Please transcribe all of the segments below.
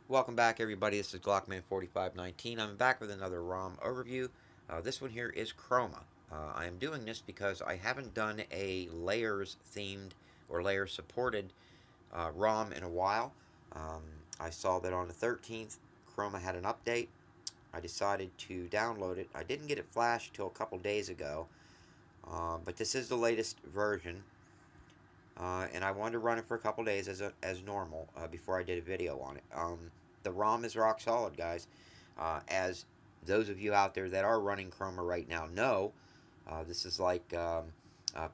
Welcome back, everybody. This is Glockman4519. I'm back with another ROM overview. This one here is Chroma. I am doing this because I haven't done a layers themed or layer supported ROM in a while. Um, I saw that on the 13th, Chroma had an update. I decided to download it. I didn't get it flashed till a couple days ago, but this is the latest version. And I wanted to run it for a couple days as normal before I did a video on it. The ROM is rock solid, guys. As those of you out there that are running Chroma right now know, this is like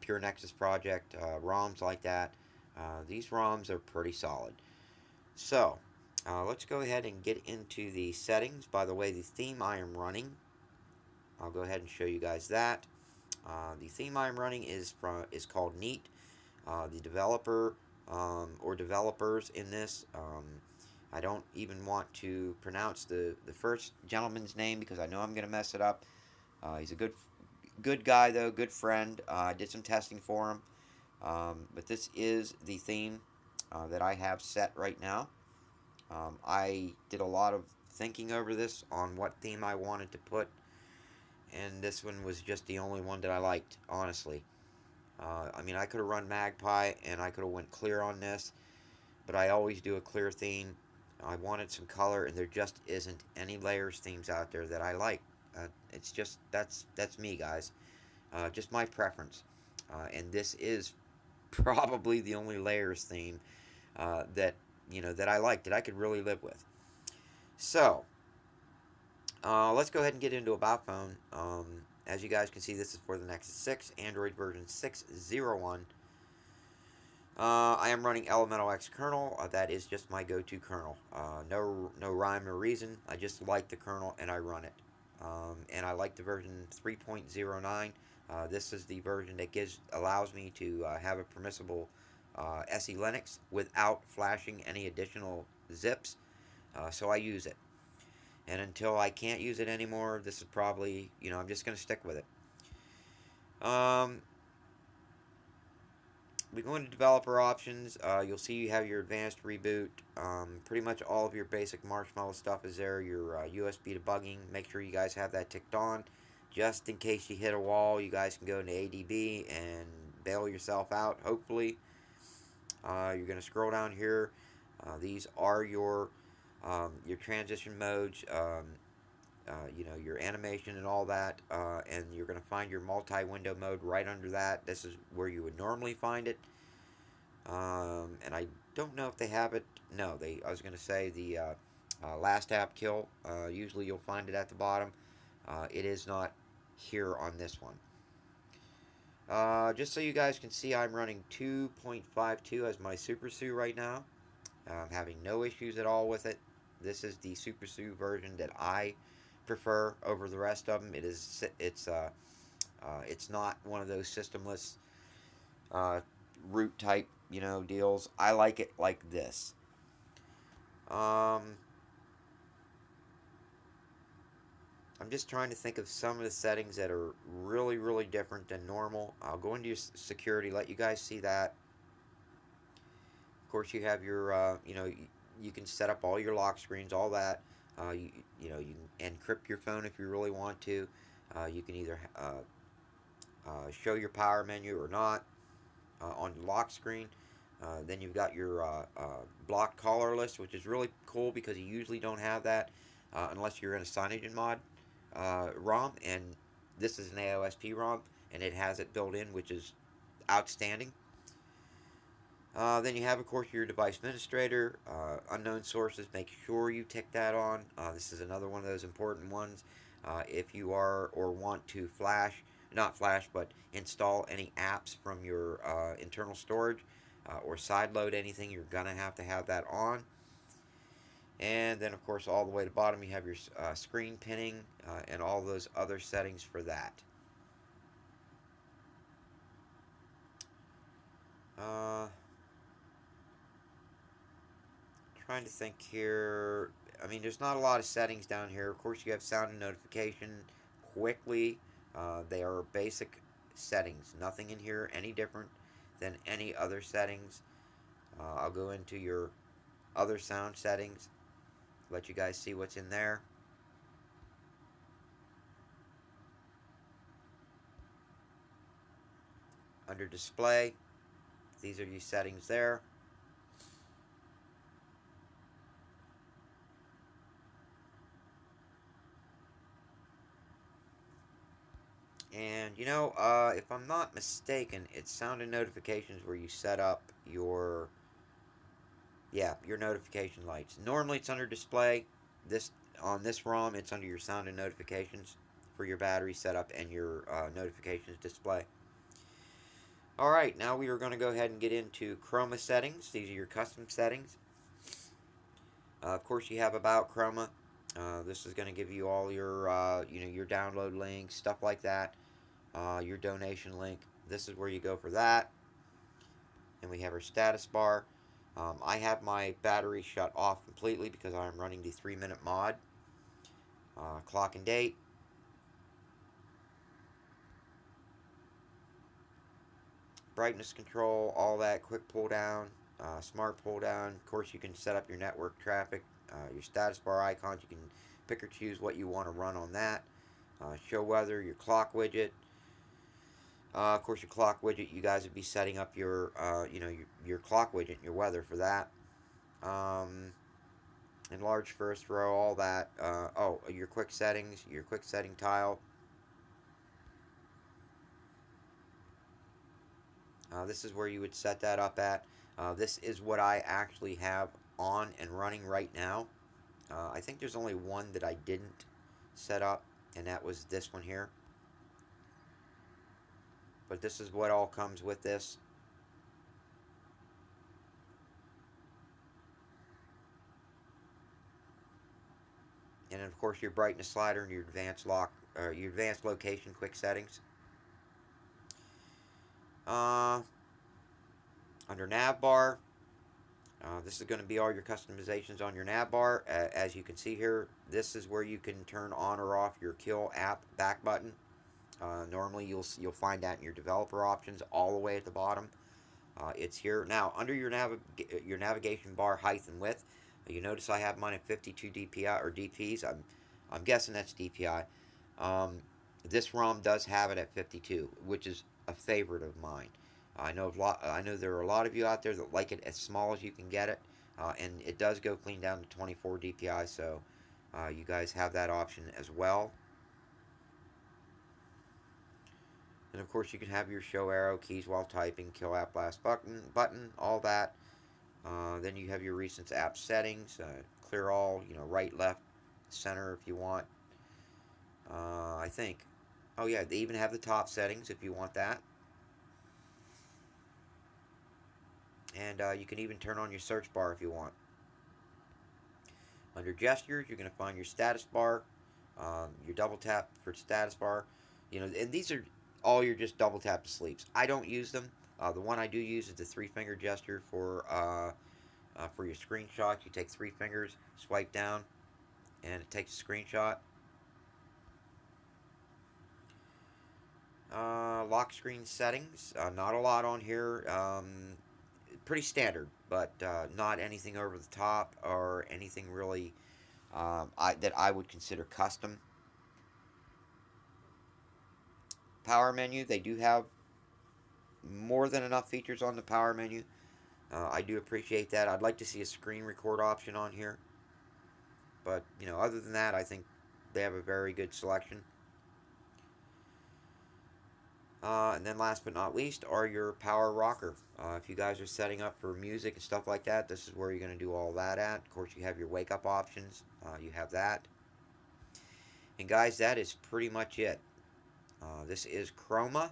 Pure Nexus project, ROMs like that. These ROMs are pretty solid. So, let's go ahead and get into the settings. By the way, the theme I am running, I'll go ahead and show you guys that. The theme I'm running is called Neat. The developer or developers in this, I don't even want to pronounce the first gentleman's name because I know I'm going to mess it up. He's a good guy though, good friend. I did some testing for him, but this is the theme that I have set right now. I did a lot of thinking over this on what theme I wanted to put, and this one was just the only one that I liked, honestly. I mean, I could have run Magpie and I could have went clear on this, but I always do a clear theme. I wanted some color, and there just isn't any layers themes out there that I like. It's just that's me, guys. Just my preference, and this is probably the only layers theme that that I like, that I could really live with. So let's go ahead and get into About Phone. As you guys can see, this is for the Nexus 6, Android version 6.01. I am running Elemental X kernel. That is just my go-to kernel. No rhyme or reason. I just like the kernel and I run it. And I like the version 3.09. This is the version that allows me to have a permissible SE Linux without flashing any additional zips. So I use it. And until I can't use it anymore, this is probably, I'm just going to stick with it. We go into developer options. You'll see you have your advanced reboot. Pretty much all of your basic Marshmallow stuff is there. Your USB debugging. Make sure you guys have that ticked on. Just in case you hit a wall, you guys can go into ADB and bail yourself out, hopefully. You're going to scroll down here. These are your transition modes. Your animation and all that, and you're going to find your multi-window mode right under that. This is where you would normally find it, and I don't know if they have it. No, I was going to say the last app kill. Usually you'll find it at the bottom. It is not here on this one. Just so you guys can see, I'm running 2.52 as my Super Sue right now. I'm having no issues at all with it. This is the Super Sue version that I prefer over the rest of them. It's not one of those systemless root type deals. I like it like this. I'm just trying to think of some of the settings that are really different than normal. I'll go into your security, let you guys see that. Of course, you have your you can set up all your lock screens, all that. You can encrypt your phone if you really want to. You can either show your power menu or not on the lock screen. Then you've got your blocked caller list, which is really cool because you usually don't have that unless you're in a CyanogenMod ROM, and this is an AOSP ROM, and it has it built in, which is outstanding. Then you have, of course, your device administrator, unknown sources. Make sure you tick that on. This is another one of those important ones. If you are or want to not flash, but install any apps from your internal storage or sideload anything, you're going to have that on. And then, of course, all the way to the bottom, you have your screen pinning and all those other settings for that. Trying to think here. I mean, there's not a lot of settings down here. Of course, you have sound and notification quickly. They are basic settings. Nothing in here any different than any other settings. I'll go into your other sound settings. let you guys see what's in there. Under display, these are your settings there. And you know, if I'm not mistaken, it's sound and notifications where you set up your, yeah, your notification lights. Normally it's under display. This on this ROM, it's under your sound and notifications for your battery setup and your notifications display. Alright, now we are going to go ahead and get into Chroma settings. These are your custom settings. Of course, you have About Chroma. This is going to give you all your, your download links, stuff like that. Your donation link. This is where you go for that. And we have our status bar. I have my battery shut off completely because I'm running the 3-minute mod. Clock and date. Brightness control, all that, quick pull down, smart pull down. Of course, you can set up your network traffic, your status bar icons. You can pick or choose what you want to run on that. Show weather, your clock widget. Of course, your clock widget, you guys would be setting up your, your clock widget, your weather for that. Enlarge first row, all that. Your quick settings, your quick setting tile. This is where you would set that up at. This is what I actually have on and running right now. I think there's only one that I didn't set up, and that was this one here. But this is what all comes with this. And then of course your brightness slider and your advanced your advanced location quick settings. Under nav bar, this is going to be all your customizations on your nav bar. As you can see here, this is where you can turn on or off your kill app back button. Normally you'll find that in your developer options all the way at the bottom. It's here now under your navigation bar height and width. You notice I have mine at 52 DPI or DPs. I'm guessing that's DPI. This ROM does have it at 52, which is a favorite of mine. I know there are a lot of you out there that like it as small as you can get it, and it does go clean down to 24 DPI. So you guys have that option as well. And of course, you can have your show arrow keys while typing, kill app last button, all that. Then you have your recent app settings, clear all, right, left, center if you want. I think. Oh yeah, they even have the top settings if you want that. And you can even turn on your search bar if you want. Under gestures, you're going to find your status bar, your double tap for status bar. And these are all your just double tap to sleeps. I don't use them. The one I do use is the 3-finger gesture for your screenshot. You take 3 fingers, swipe down, and it takes a screenshot. Lock screen settings. Not a lot on here. Pretty standard, but not anything over the top or anything really that I would consider custom. Power menu. They do have more than enough features on the power menu. I do appreciate that. I'd like to see a screen record option on here. But, other than that, I think they have a very good selection. And then last but not least are your power rocker. If you guys are setting up for music and stuff like that, this is where you're going to do all that at. Of course, you have your wake up options. You have that. And guys, that is pretty much it. This is Chroma.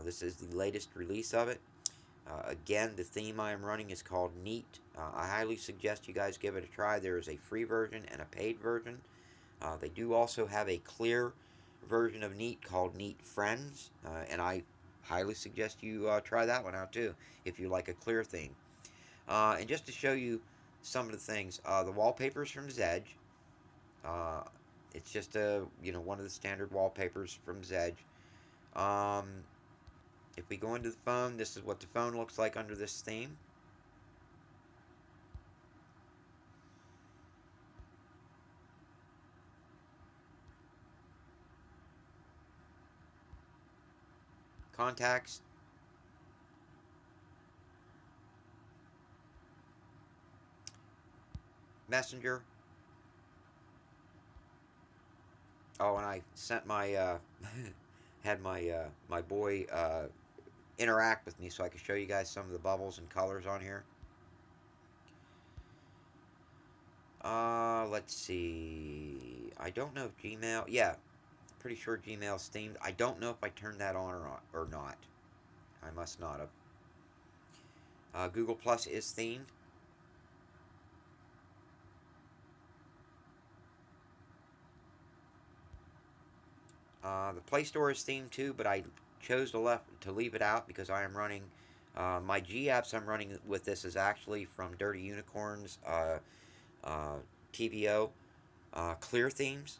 This is the latest release of it. Again, the theme I am running is called Neat. I highly suggest you guys give it a try. There is a free version and a paid version. They do also have a clear version of Neat called Neat Friends, and I highly suggest you try that one out too if you like a clear theme. And just to show you some of the things, the wallpapers from Zedge. It's just one of the standard wallpapers from Zedge. If we go into the phone, this is what the phone looks like under this theme. contacts, messenger. Oh, and I sent my had my my boy interact with me so I could show you guys some of the bubbles and colors on here. Let's see. I don't know if Gmail. Yeah, pretty sure Gmail's themed. I don't know if I turned that on or not. I must not have. Google Plus is themed. The Play Store is themed too, but I chose to leave it out because I am running. My G apps I'm running with this is actually from Dirty Unicorns, uh, TBO, Clear Themes,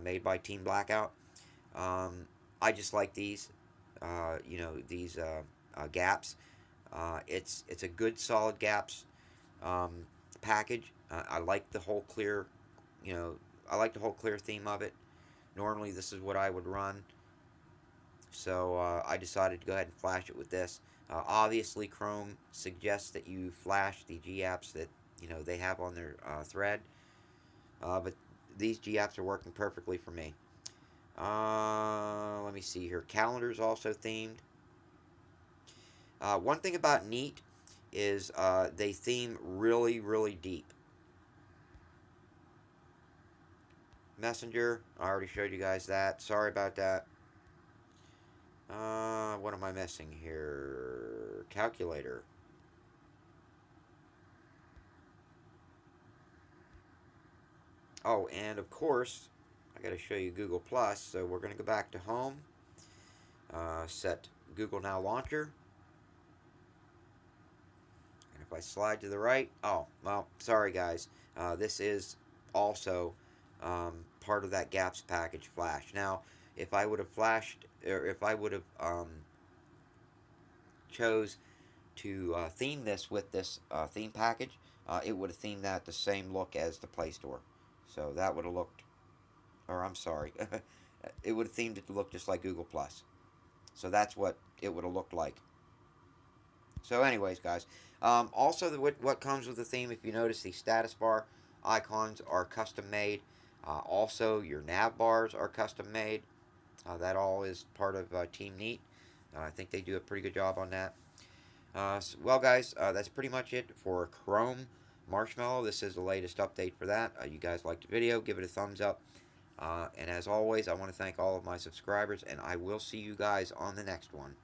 made by Team Blackout. I just like these, these gaps. It's a good solid gaps package. I like the whole clear, you know, I like the whole clear theme of it. Normally, this is what I would run, so I decided to go ahead and flash it with this. Obviously, Chrome suggests that you flash the G apps that they have on their thread, but these G apps are working perfectly for me. Let me see here. Calendar's also themed. One thing about Neat is they theme really, really deep. Messenger, I already showed you guys that. Sorry about that. What am I missing here? Calculator. Oh, and of course, I got to show you Google Plus. So we're going to go back to Home. Set Google Now Launcher. And if I slide to the right, oh, well, sorry guys. This is also part of that Gaps package flash. Now, if I would have flashed, or if I would have chose to theme this with this theme package, it would have themed that the same look as the Play Store. So that would have looked, or I'm sorry, it would have themed it to look just like Google Plus. So that's what it would have looked like. So, anyways, guys, also what comes with the theme, if you notice, the status bar icons are custom made. Also, your nav bars are custom made. That all is part of Team Neat. I think they do a pretty good job on that. Well, guys, that's pretty much it for Chrome Marshmallow. This is the latest update for that. You guys liked the video, give it a thumbs up. And as always, I want to thank all of my subscribers, and I will see you guys on the next one.